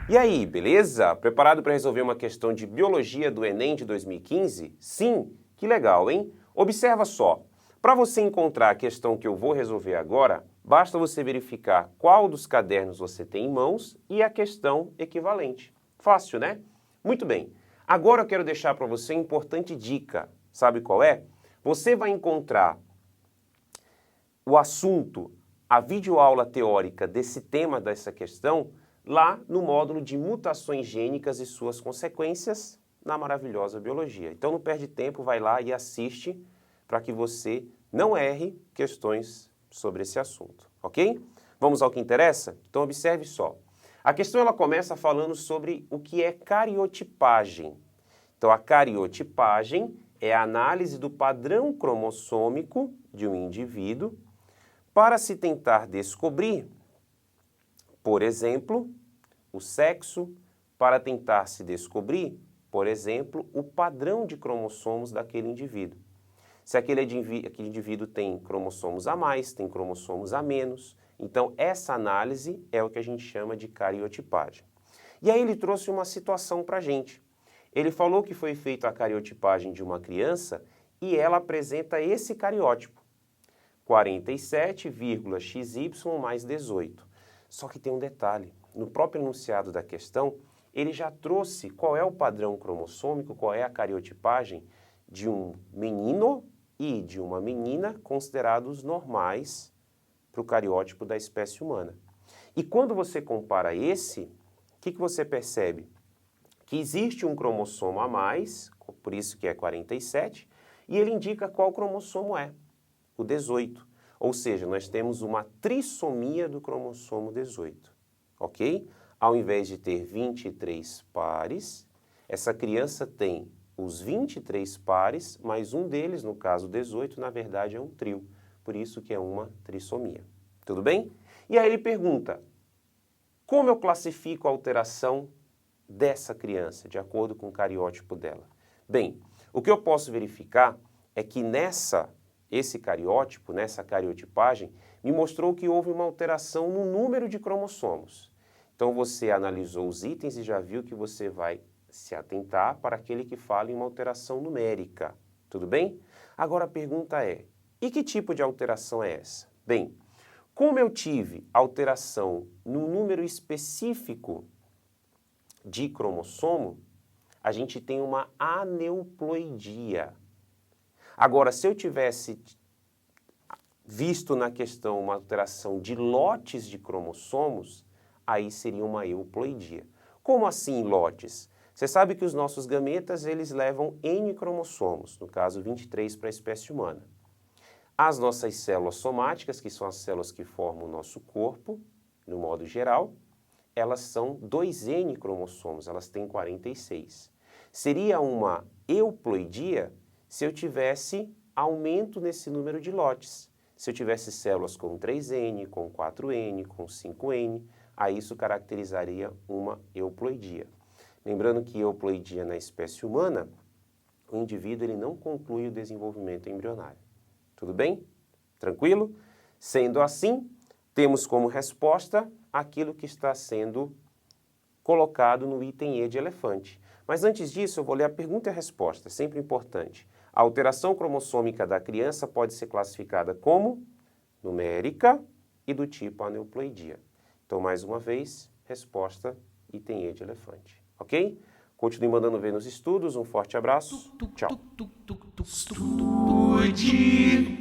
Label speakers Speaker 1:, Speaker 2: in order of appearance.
Speaker 1: E aí, beleza? Preparado para resolver uma questão de biologia do Enem de 2015? Sim? Que legal, hein? Observa só. Para você encontrar a questão que eu vou resolver agora, basta você verificar qual dos cadernos você tem em mãos e a questão equivalente. Fácil, né? Muito bem. Agora eu quero deixar para você uma importante dica. Sabe qual é? Você vai encontrar o assunto, a videoaula teórica desse tema, dessa questão, lá no módulo de mutações gênicas e suas consequências na maravilhosa biologia. Então não perde tempo, vai lá e assiste para que você não erre questões sobre esse assunto, ok? Vamos ao que interessa? Então observe só. A questão ela começa falando sobre o que é cariotipagem. Então a cariotipagem é a análise do padrão cromossômico de um indivíduo para se tentar descobrir, por exemplo, o sexo, para tentar se descobrir, por exemplo, o padrão de cromossomos daquele indivíduo. Se aquele indivíduo tem cromossomos a mais, tem cromossomos a menos. Então, essa análise é o que a gente chama de cariotipagem. E aí ele trouxe uma situação para a gente. Ele falou que foi feita a cariotipagem de uma criança e ela apresenta esse cariótipo. 47,XY mais 18. Só que tem um detalhe. No próprio enunciado da questão, ele já trouxe qual é o padrão cromossômico, qual é a cariotipagem de um menino e de uma menina considerados normais para o cariótipo da espécie humana. E quando você compara esse, o que você percebe? Que existe um cromossomo a mais, por isso que é 47, e ele indica qual cromossomo é, o 18. Ou seja, nós temos uma trissomia do cromossomo 18, ok? Ao invés de ter 23 pares, essa criança tem os 23 pares, mas um deles, no caso 18, na verdade é um trio. Por isso que é uma trissomia. Tudo bem? E aí ele pergunta, como eu classifico a alteração dessa criança, de acordo com o cariótipo dela? Bem, o que eu posso verificar é que esse cariótipo, nessa cariotipagem, me mostrou que houve uma alteração no número de cromossomos. Então você analisou os itens e já viu que você vai se atentar para aquele que fala em uma alteração numérica. Tudo bem? Agora a pergunta é, e que tipo de alteração é essa? Bem, como eu tive alteração no número específico de cromossomo, a gente tem uma aneuploidia. Agora, se eu tivesse visto na questão uma alteração de lotes de cromossomos, aí seria uma euploidia. Como assim lotes? Você sabe que os nossos gametas, eles levam N cromossomos, no caso 23 para a espécie humana. As nossas células somáticas, que são as células que formam o nosso corpo, no modo geral, elas são 2N cromossomos, elas têm 46. Seria uma euploidia se eu tivesse aumento nesse número de lotes. Se eu tivesse células com 3N, com 4N, com 5N, aí isso caracterizaria uma euploidia. Lembrando que euploidia na espécie humana, o indivíduo ele não conclui o desenvolvimento embrionário. Tudo bem? Tranquilo? Sendo assim, temos como resposta aquilo que está sendo colocado no item E de elefante. Mas antes disso, eu vou ler a pergunta e a resposta, sempre importante. A alteração cromossômica da criança pode ser classificada como numérica e do tipo aneuploidia. Então, mais uma vez, resposta item E de elefante. Ok? Continue mandando ver nos estudos. Um forte abraço. Tchau.
Speaker 2: Estude